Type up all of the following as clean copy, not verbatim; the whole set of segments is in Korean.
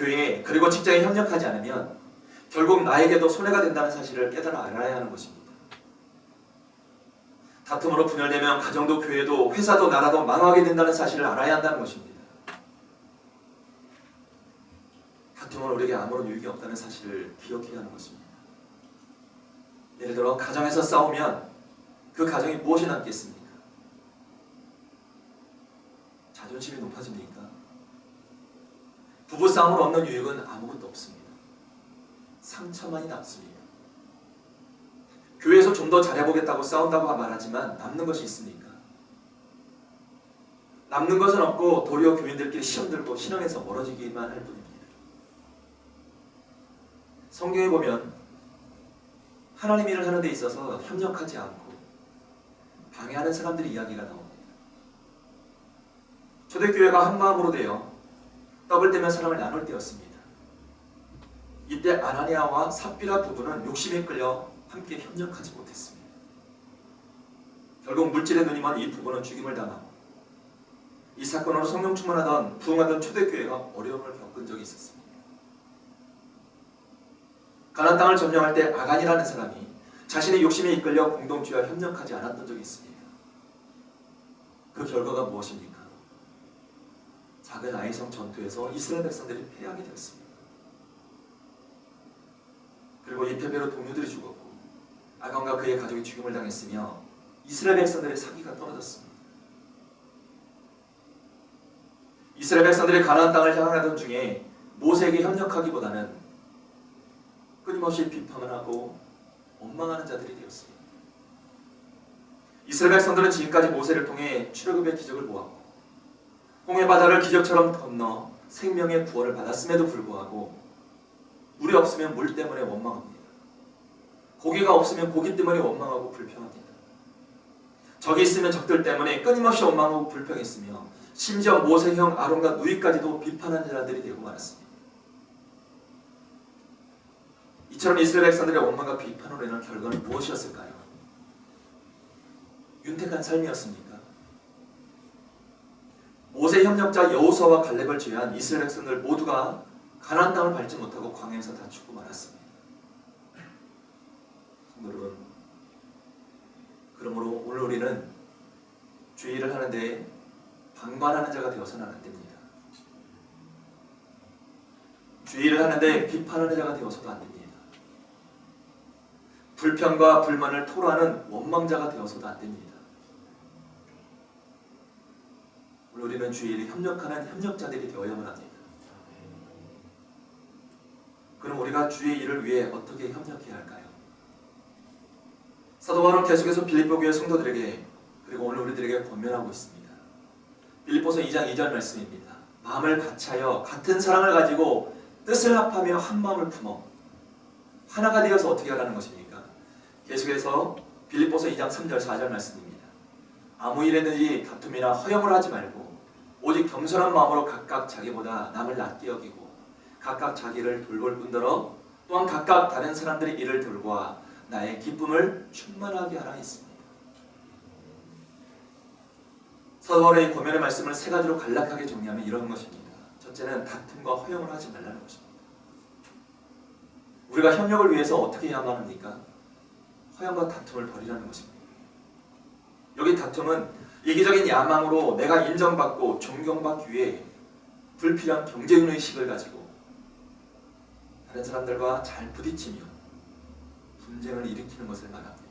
교회에 그리고 직장에 협력하지 않으면 결국 나에게도 손해가 된다는 사실을 깨달아 알아야 하는 것입니다. 다툼으로 분열되면 가정도 교회도 회사도 나라도 망하게 된다는 사실을 알아야 한다는 것입니다. 다툼은 우리에게 아무런 유익이 없다는 사실을 기억해야 하는 것입니다. 예를 들어 가정에서 싸우면 그 가정이 무엇이 남겠습니까? 자존심이 높아집니까? 부부싸움으로 얻는 유익은 아무것도 없습니다. 상처만이 남습니다. 교회에서 좀 더 잘해보겠다고 싸운다고 말하지만 남는 것이 있습니까? 남는 것은 없고 도리어 교인들끼리 시험 들고 신앙에서 멀어지기만 할 뿐입니다. 성경에 보면 하나님 일을 하는 데 있어서 협력하지 않고 방해하는 사람들의 이야기가 나옵니다. 초대교회가 한마음으로 되어 떡을 떼며 사람을 나눌 때였습니다. 이때 아나니아와 삽비라 부부는 욕심에 끌려 함께 협력하지 못했습니다. 결국 물질에 눈이 먼 이 부부는 죽임을 당하고 이 사건으로 성령 충만하던 부흥하던 초대교회가 어려움을 겪은 적이 있었습니다. 가나안 땅을 점령할 때 아간이라는 사람이 자신의 욕심에 이끌려 공동체와 협력하지 않았던 적이 있습니다. 그 결과가 무엇입니까? 작은 아이성 전투에서 이스라엘 백성들이 패하게 되었습니다. 그리고 이 패배로 동료들이 죽었고 아간과 그의 가족이 죽임을 당했으며 이스라엘 백성들의 사기가 떨어졌습니다. 이스라엘 백성들이 가나안 땅을 향하던 중에 모세에게 협력하기보다는 끊임없이 비판을 하고 원망하는 자들이 되었습니다. 이스라엘 백성들은 지금까지 모세를 통해 출애굽의 기적을 보았고 홍해 바다를 기적처럼 건너 생명의 구원을 받았음에도 불구하고 물이 없으면 물 때문에 원망합니다. 고기가 없으면 고기 때문에 원망하고 불평합니다. 적이 있으면 적들 때문에 끊임없이 원망하고 불평했으며 심지어 모세 형 아론과 누이까지도 비판하는 자들이 되고 말았습니다. 이처럼 이스라엘 백성들의 원망과 비판으로 인한 결과는 무엇이었을까요? 윤택한 삶이었습니까? 모세 협력자 여호수아와 갈렙을 제외한 이스라엘 백성들 모두가 가나안 땅을 밟지 못하고 광야에서 다 죽고 말았습니다. 여러분, 그러므로 오늘 우리는 주의 일을 하는데 방관하는 자가 되어서는 안 됩니다. 주의 일을 하는데 비판하는 자가 되어서도 안 됩니다. 불평과 불만을 토로하는 원망자가 되어서도 안 됩니다. 우리는 주의 일에 협력하는 협력자들이 되어야만 합니다. 그럼 우리가 주의 일을 위해 어떻게 협력해야 할까요? 사도 바울은 계속해서 빌립보 교회 성도들에게 그리고 오늘 우리들에게 권면하고 있습니다. 빌립보서 2장 2절 말씀입니다. 마음을 같이하여 같은 사랑을 가지고 뜻을 합하며 한 마음을 품어 하나가 되어서 어떻게 하라는 것입니까? 계속해서 빌립보서 2장 3절 4절 말씀입니다. 아무 일에든지 다툼이나 허영을 하지 말고 오직 겸손한 마음으로 각각 자기보다 남을 낮게 여기고 각각 자기를 돌볼 뿐더러 또한 각각 다른 사람들의 일을 돌보아 나의 기쁨을 충만하게 하라 했습니다. 사도 바울의 권면의 말씀을 세 가지로 간략하게 정리하면 이런 것입니다. 첫째는 다툼과 허영을 하지 말라는 것입니다. 우리가 협력을 위해서 어떻게 해야만 합니까? 허영과 다툼을 버리라는 것입니다. 여기 다툼은 이기적인 야망으로 내가 인정받고 존경받기 위해 불필요한 경쟁의식을 가지고 다른 사람들과 잘 부딪히며 분쟁을 일으키는 것을 말합니다.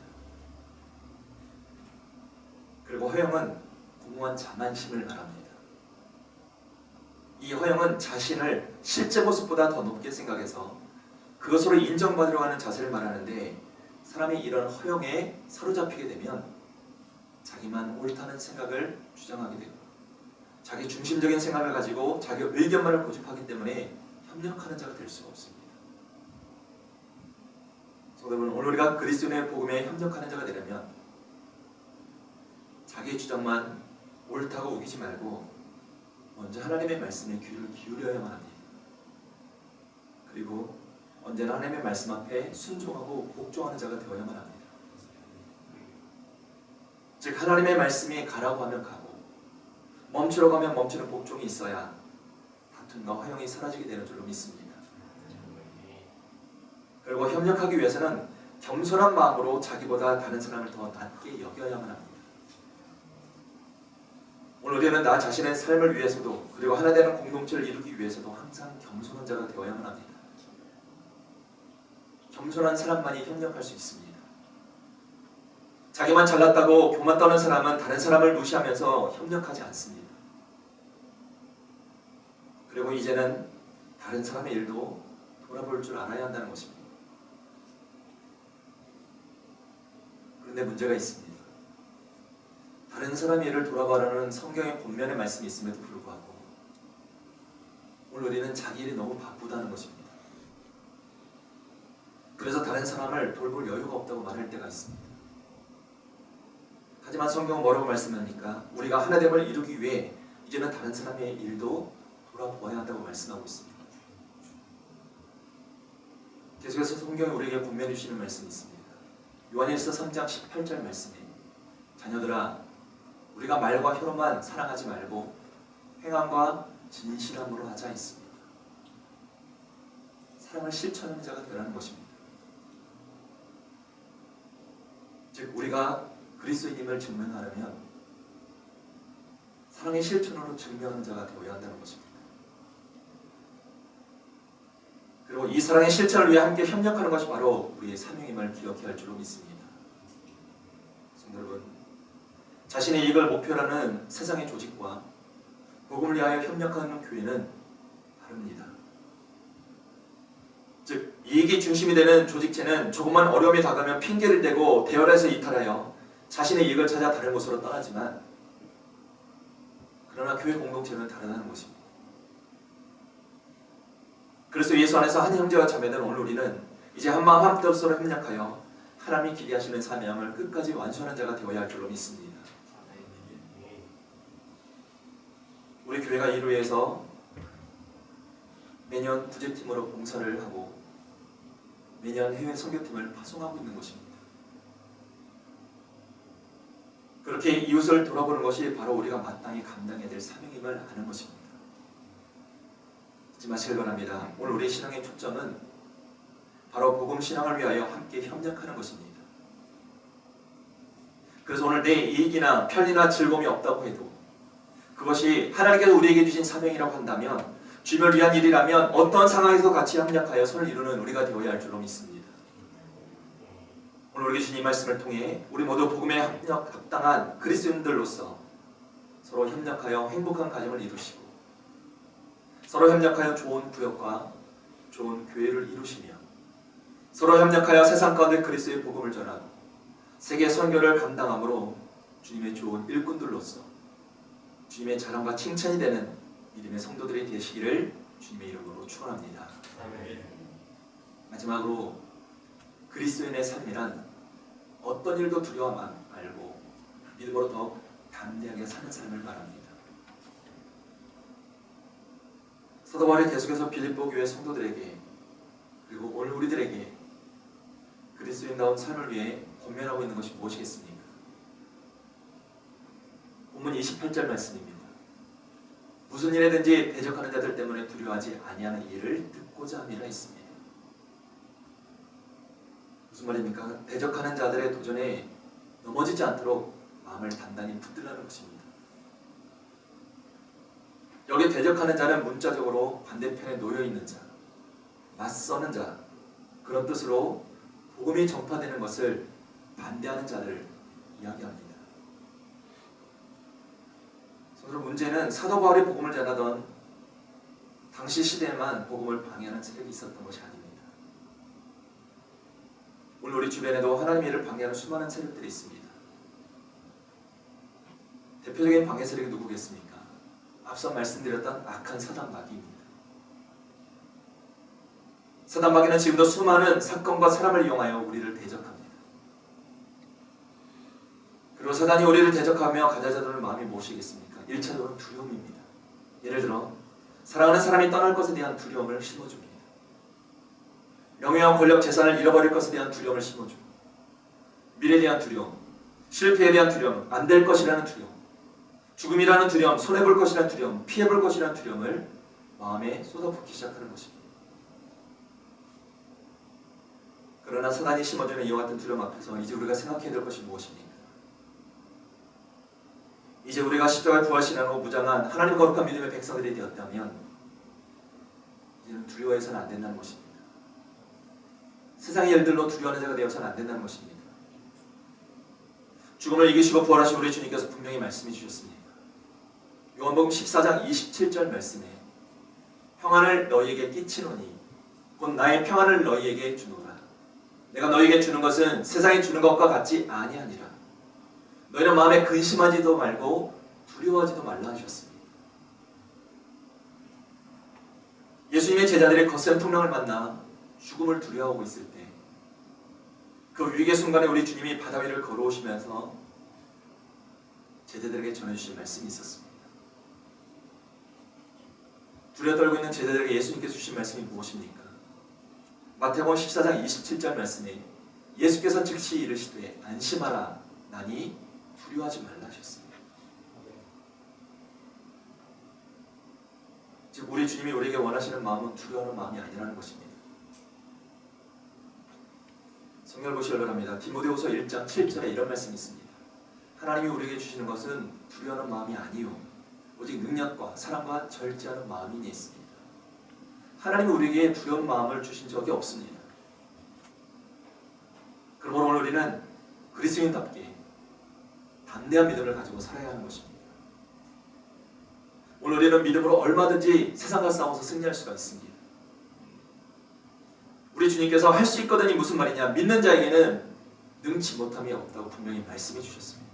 그리고 허영은 공허한 자만심을 말합니다. 이 허영은 자신을 실제 모습보다 더 높게 생각해서 그것으로 인정받으려고 하는 자세를 말하는데 사람이 이런 허영에 사로잡히게 되면 자기만 옳다는 생각을 주장하게 되고 자기 중심적인 생각을 가지고 자기 의견만을 고집하기 때문에 협력하는 자가 될 수가 없습니다. 여러분, 오늘 우리가 그리스도의 복음에 협력하는 자가 되려면 자기의 주장만 옳다고 우기지 말고 먼저 하나님의 말씀에 귀를 기울여야만 합니다. 그리고 언제나 하나님의 말씀 앞에 순종하고 복종하는 자가 되어야만 합니다. 즉 하나님의 말씀이 가라고 하면 가고 멈추라고 하면 멈추는 복종이 있어야 다툼과 화용이 사라지게 되는 줄로 믿습니다. 그리고 협력하기 위해서는 겸손한 마음으로 자기보다 다른 사람을 더 낮게 여겨야만 합니다. 오늘 우리는 나 자신의 삶을 위해서도 그리고 하나 되는 공동체를 이루기 위해서도 항상 겸손한 자가 되어야만 합니다. 겸손한 사람만이 협력할 수 있습니다. 자기만 잘났다고 교만 떠는 사람은 다른 사람을 무시하면서 협력하지 않습니다. 그리고 이제는 다른 사람의 일도 돌아볼 줄 알아야 한다는 것입니다. 그런데 문제가 있습니다. 다른 사람의 일을 돌아보라는 성경의 본면의 말씀이 있음에도 불구하고 오늘 우리는 자기 일이 너무 바쁘다는 것입니다. 그래서 다른 사람을 돌볼 여유가 없다고 말할 때가 있습니다. 하지만 성경은 뭐라고 말씀합니까? 우리가 하나됨을 이루기 위해 이제는 다른 사람의 일도 돌아보아야 한다고 말씀하고 있습니다. 계속해서 성경이 우리에게 권면해 주시는 말씀이 있습니다. 요한일서 3장 18절 말씀에 자녀들아 우리가 말과 혀로만 사랑하지 말고 행함과 진실함으로 하자 했습니다. 사랑을 실천하는 자가 되라는 것입니다. 즉 우리가 그리스도인임을 증명하려면 사랑의 실천으로 증명하는 자가 되어야 한다는 것입니다. 그리고 이 사랑의 실천을 위해 함께 협력하는 것이 바로 우리의 사명임을 기억해야 할 줄로 믿습니다. 성도 여러분, 자신의 이익을 목표로 하는 세상의 조직과 복음을 위하여 협력하는 교회는 다릅니다. 즉 이익이 중심이 되는 조직체는 조금만 어려움이 다가면 핑계를 대고 대열에서 이탈하여 자신의 이익을 찾아 다른 곳으로 떠나지만 그러나 교회 공동체는 다르다는 것입니다. 그래서 예수 안에서 한 형제와 자매는 오늘 우리는 이제 한마음 한뜻으로 협력하여 하나님이 기대하시는 사명을 끝까지 완수하는 자가 되어야 할 줄로 믿습니다. 우리 교회가 이를 위해서 매년 구제팀으로 봉사를 하고 매년 해외 선교팀을 파송하고 있는 것입니다. 그렇게 이웃을 돌아보는 것이 바로 우리가 마땅히 감당해야 될 사명임을 아는 것입니다. 잊지 마시길 바랍니다. 오늘 우리의 신앙의 초점은 바로 복음 신앙을 위하여 함께 협력하는 것입니다. 그래서 오늘 내 이익이나 편리나 즐거움이 없다고 해도 그것이 하나님께서 우리에게 주신 사명이라고 한다면 주님을 위한 일이라면 어떤 상황에서 같이 협력하여 선을 이루는 우리가 되어야 할 줄로 믿습니다. 오늘 우리 주님 말씀을 통해 우리 모두 복음에 합당한 그리스도인들로서 서로 협력하여 행복한 가정을 이루시고 서로 협력하여 좋은 구역과 좋은 교회를 이루시며 서로 협력하여 세상 가운데 그리스도의 복음을 전하고 세계 선교를 감당함으로 주님의 좋은 일꾼들로서 주님의 자랑과 칭찬이 되는 믿음의 성도들이 되시기를 주님의 이름으로 축원합니다. 마지막으로 그리스도인의 삶이란 어떤 일도 두려워 말고 믿음으로 더욱 담대하게 사는 삶을 말합니다. 사도 바울이 계속해서 빌립보 교회 성도들에게 그리고 오늘 우리들에게 그리스도인다운 삶을 위해 권면하고 있는 것이 무엇이겠습니까? 본문 28절 말씀입니다. 무슨 일에든지 대적하는 자들 때문에 두려워하지 아니하는 일을 듣고자 함이라 했습니다. 무슨 말입니까? 대적하는 자들의 도전에 넘어지지 않도록 마음을 단단히 붙들라는 것입니다. 여기 대적하는 자는 문자적으로 반대편에 놓여있는 자, 맞서는 자, 그런 뜻으로 복음이 전파되는 것을 반대하는 자를 이야기합니다. 서로 문제는 사도 바울이 복음을 전하던 당시 시대에만 복음을 방해하는 세력이 있었던 것이 아닙니다. 오늘 우리 주변에도 하나님의 일을 방해하는 수많은 세력들이 있습니다. 대표적인 방해 세력이 누구겠습니까? 앞서 말씀드렸던 악한 사단 마귀입니다. 사단 마귀는 지금도 수많은 사건과 사람을 이용하여 우리를 대적합니다. 그리고 사단이 우리를 대적하며 가져다주는 마음이 무엇이겠습니까? 1차적으로 두려움입니다. 예를 들어 사랑하는 사람이 떠날 것에 대한 두려움을 심어줍니다. 명예와 권력, 재산을 잃어버릴 것에 대한 두려움을 심어주고 미래에 대한 두려움, 실패에 대한 두려움, 안 될 것이라는 두려움, 죽음이라는 두려움, 손해볼 것이라는 두려움, 피해볼 것이라는 두려움을 마음에 쏟아붓기 시작하는 것입니다. 그러나 사단이 심어주는 이와 같은 두려움 앞에서 이제 우리가 생각해야 될 것이 무엇입니까? 이제 우리가 십자가의 부활신앙으로 무장한 하나님 거룩한 믿음의 백성들이 되었다면 이제는 두려워해서는 안 된다는 것입니다. 세상의 일들로 두려워하는 자가 되어서는 안 된다는 것입니다. 죽음을 이기시고 부활하신 우리 주님께서 분명히 말씀해 주셨습니다. 요한복음 14장 27절 말씀에 평안을 너희에게 끼치노니 곧 나의 평안을 너희에게 주노라. 내가 너희에게 주는 것은 세상이 주는 것과 같지 아니하니라. 너희는 마음에 근심하지도 말고 두려워하지도 말라 하셨습니다. 예수님의 제자들이 거센 풍랑을 만나 죽음을 두려워하고 있을 때 그 위기의 순간에 우리 주님이 바다 위를 걸어오시면서 제자들에게 전해주신 말씀이 있었습니다. 두려워 떨고 있는 제자들에게 예수님께서 주신 말씀이 무엇입니까? 마태복음 14장 27절 말씀에 예수께서 즉시 이르시되 안심하라 나니 두려워하지 말라 하셨습니다. 즉 우리 주님이 우리에게 원하시는 마음은 두려워하는 마음이 아니라는 것입니다. 성경을 보시기 바랍니다. 디모데후서 1장 7절에 이런 말씀이 있습니다. 하나님이 우리에게 주시는 것은 두려워하는 마음이 아니요 오직 능력과 사랑과 절제하는 마음이 있습니다. 하나님이 우리에게 두려운 마음을 주신 적이 없습니다. 그러므로 오늘 우리는 그리스도인답게 담대한 믿음을 가지고 살아야 하는 것입니다. 오늘 우리는 믿음으로 얼마든지 세상과 싸워서 승리할 수가 있습니다. 우리 주님께서 할 수 있거든이 무슨 말이냐? 믿는 자에게는 능치 못함이 없다고 분명히 말씀해 주셨습니다.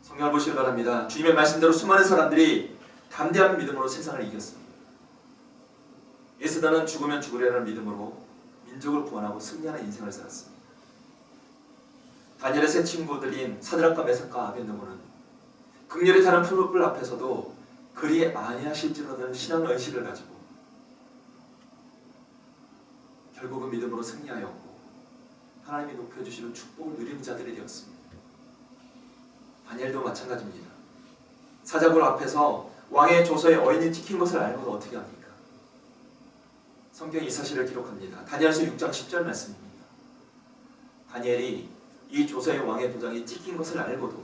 성경을 보시기 바랍니다. 주님의 말씀대로 수많은 사람들이 담대한 믿음으로 세상을 이겼습니다. 에스더는 죽으면 죽으리라는 믿음으로 민족을 구원하고 승리하는 인생을 살았습니다. 다니엘의 세 친구들인 사드락과 메삭과 아벤느고는 극렬히 타는 풀불 앞에서도 그리 아니하실지라는 신앙 의식을 가지고 결국은 믿음으로 승리하였고 하나님이 높여주시는 축복을 누리는 자들이 되었습니다. 다니엘도 마찬가지입니다. 사자굴 앞에서 왕의 조서에 어인이 찍힌 것을 알고도 어떻게 합니까? 성경이 이 사실을 기록합니다. 다니엘서 6장 10절 말씀입니다. 다니엘이 이 조서에 왕의 도장이 찍힌 것을 알고도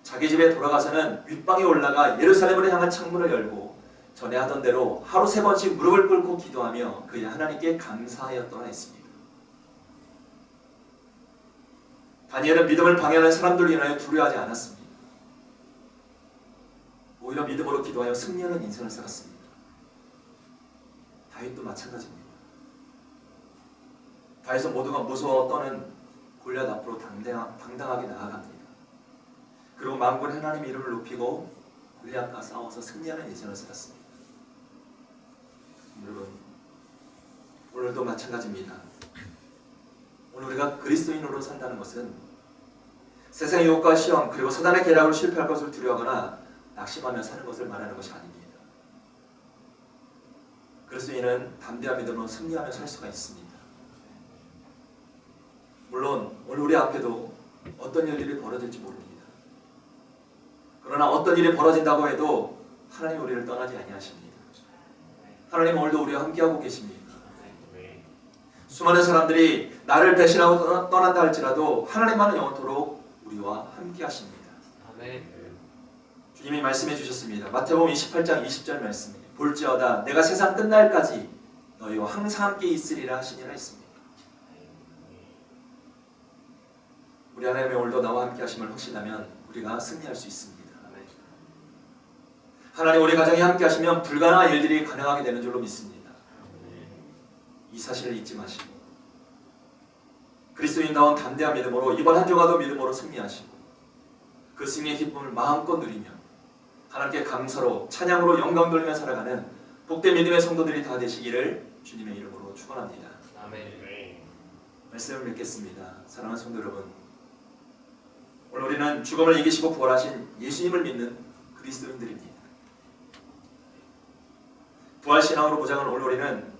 자기 집에 돌아가서는 윗방에 올라가 예루살렘을 향한 창문을 열고 전에 하던 대로 하루 3번씩 무릎을 꿇고 기도하며 그의 하나님께 감사하였더라 했습니다. 다니엘은 믿음을 방해하는 사람들로 인하여 두려워하지 않았습니다. 오히려 믿음으로 기도하여 승리하는 인생을 살았습니다. 다윗도 마찬가지입니다. 다윗은 모두가 무서워 떠는 골리앗 앞으로 당당하게 나아갑니다. 그리고 만군 하나님의 이름을 높이고 골리앗과 싸워서 승리하는 인생을 살았습니다. 여러분, 오늘도 마찬가지입니다. 오늘 우리가 그리스도인으로 산다는 것은 세상의 유혹과 시험 그리고 사단의 계략으로 실패할 것을 두려워하거나 낙심하며 사는 것을 말하는 것이 아닙니다. 그리스도인은 담대한 믿음으로 승리하며 살 수가 있습니다. 물론 오늘 우리 앞에도 어떤 일들이 벌어질지 모릅니다. 그러나 어떤 일이 벌어진다고 해도 하나님 우리를 떠나지 아니하십니다. 하나님 오늘도 우리와 함께하고 계십니다. 수많은 사람들이 나를 배신하고 떠난다 할지라도 하나님만은 영원토록 우리와 함께하십니다. 주님이 말씀해 주셨습니다. 마태복음 28장 20절 말씀에 볼지어다 내가 세상 끝날까지 너희와 항상 함께 있으리라 하시니라 했습니다. 우리 하나님의 오늘도 나와 함께 하심을 확신하면 우리가 승리할 수 있습니다. 하나님 우리 가정이 함께 하시면 불가능한 일들이 가능하게 되는 줄로 믿습니다. 이 사실을 잊지 마시고 그리스도인다운 담대한 믿음으로 이번 한 주가도 믿음으로 승리하시고 그 승리의 기쁨을 마음껏 누리며 하나님께 감사로 찬양으로 영광 돌리며 살아가는 복된 믿음의 성도들이 다 되시기를 주님의 이름으로 축원합니다. 아멘. 말씀을 맺겠습니다. 사랑하는 성도 여러분, 오늘 우리는 죽음을 이기시고 부활하신 예수님을 믿는 그리스도인들입니다. 부활신앙으로 보장한 오늘 우리는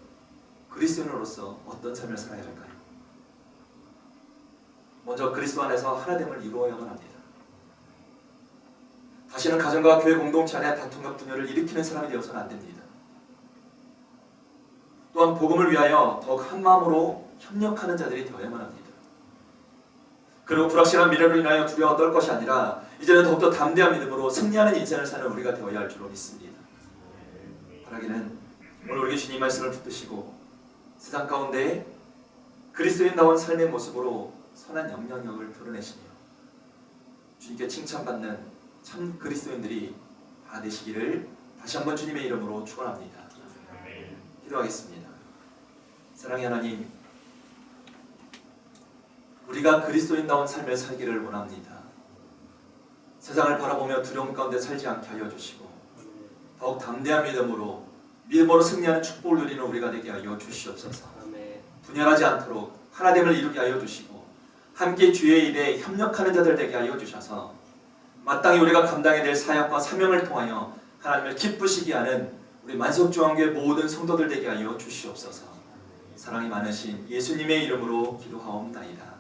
그리스도인으로서 어떤 삶을 살아야 할까요? 먼저 그리스도 안에서 하나됨을 이루어야만 합니다. 다시는 가정과 교회 공동체 안에 다툼과 분열을 일으키는 사람이 되어서는 안 됩니다. 또한 복음을 위하여 더욱 한마음으로 협력하는 자들이 되어야만 합니다. 그리고 불확실한 미래로 인하여 두려워 떨 것이 아니라 이제는 더욱더 담대한 믿음으로 승리하는 인생을 사는 우리가 되어야 할 줄로 믿습니다. 바라기는 오늘 우리 주님 말씀을 붙드시고 세상 가운데 그리스도인다운 삶의 모습으로 선한 영향력을 드러내시며 주님께 칭찬받는 참 그리스도인들이 다 되시기를 다시 한번 주님의 이름으로 축원합니다. 기도하겠습니다. 사랑의 하나님, 우리가 그리스도인다운 삶을 살기를 원합니다. 세상을 바라보며 두려움 가운데 살지 않게 하여 주시고 더욱 담대한 믿음으로 승리하는 축복을 누리는 우리가 되게 하여 주시옵소서. 분열하지 않도록 하나됨을 이루게 하여 주시고 함께 주의 일에 협력하는 자들 되게 하여 주셔서 마땅히 우리가 감당해야 될 사역과 사명을 통하여 하나님을 기쁘시게 하는 우리 만석중앙교회 모든 성도들 되게 하여 주시옵소서. 사랑이 많으신 예수님의 이름으로 기도하옵나이다.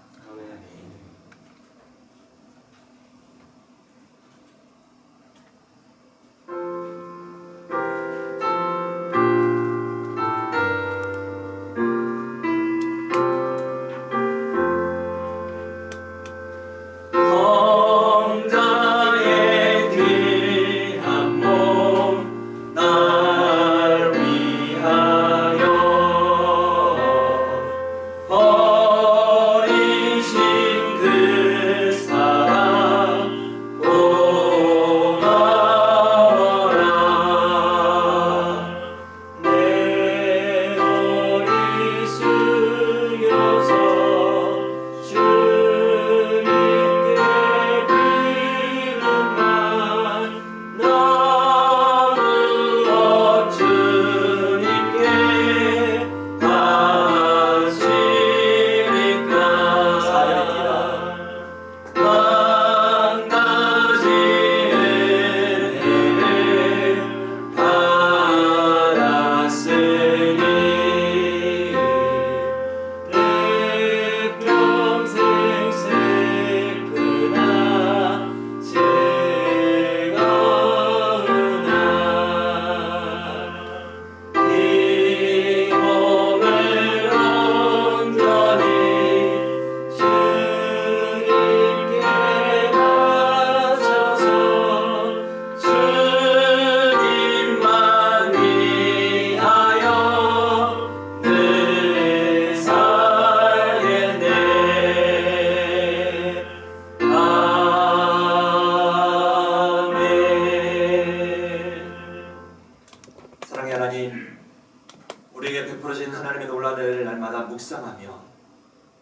묵상하며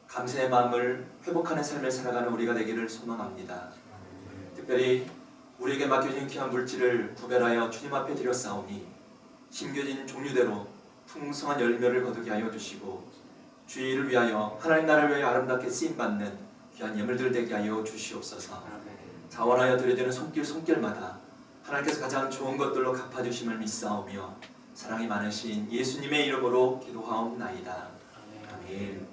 감사의 마음을 회복하는 삶을 살아가는 우리가 되기를 소망합니다. 특별히 우리에게 맡겨진 귀한 물질을 구별하여 주님 앞에 드렸사오니 심겨진 종류대로 풍성한 열매를 거두게 하여 주시고 주의 일을 위하여 하나님 나라를 위하여 아름답게 쓰임받는 귀한 예물들 되게 하여 주시옵소서. 자원하여 드려지는 손길마다 하나님께서 가장 좋은 것들로 갚아주심을 믿사오며 사랑이 많으신 예수님의 이름으로 기도하옵나이다. 아멘.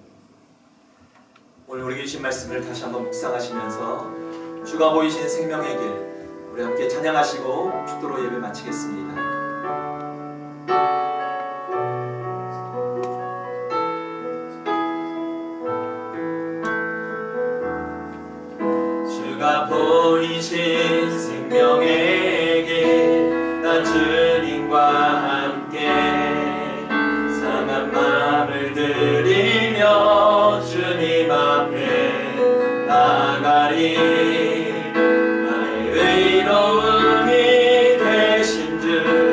오늘 우리에게 주신 말씀을 다시 한번 묵상하시면서 주가 보이신 생명의 길 우리 함께 찬양하시고 축도로 예배 마치겠습니다. 주가 보이신 생명의 길 나 주님과 함께 상한 마음을 들이며 주님 앞에 나아가리. 나의 의로움이 되신 주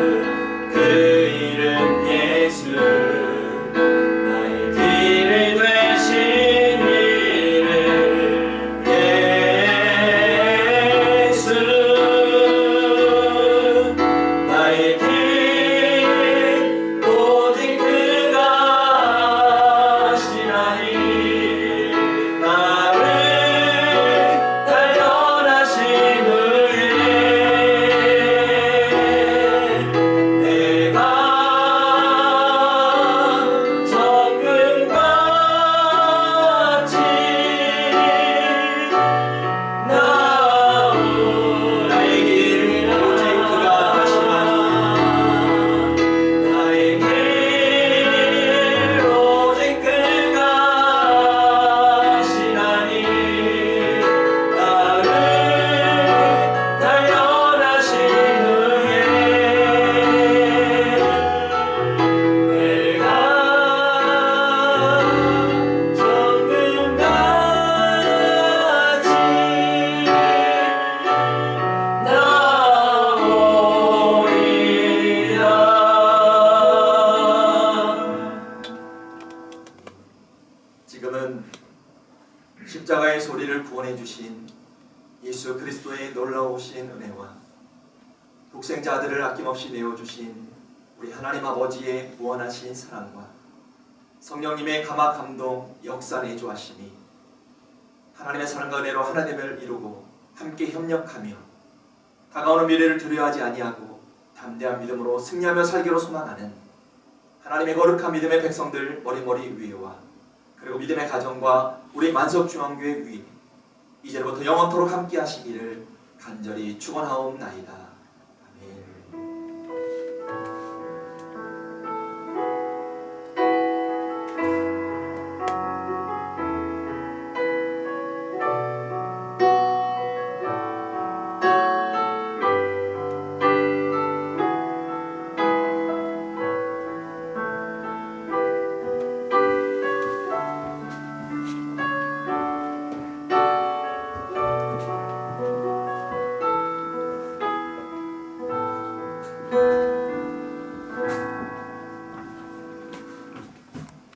십자가의 소리를 구원해 주신 예수 그리스도의 놀라우신 은혜와 독생자 아들을 아낌없이 내어주신 우리 하나님 아버지의 무한하신 사랑과 성령님의 감화 감동 역사 내조하심이 하나님의 사랑과 은혜로 하나됨을 이루고 함께 협력하며 다가오는 미래를 두려워하지 아니하고 담대한 믿음으로 승리하며 살기로 소망하는 하나님의 거룩한 믿음의 백성들 머리머리 위에와 그리고 믿음의 가정과 우리 만석중앙교회 위에 이제부터 영원토록 함께 하시기를 간절히 축원하옵나이다.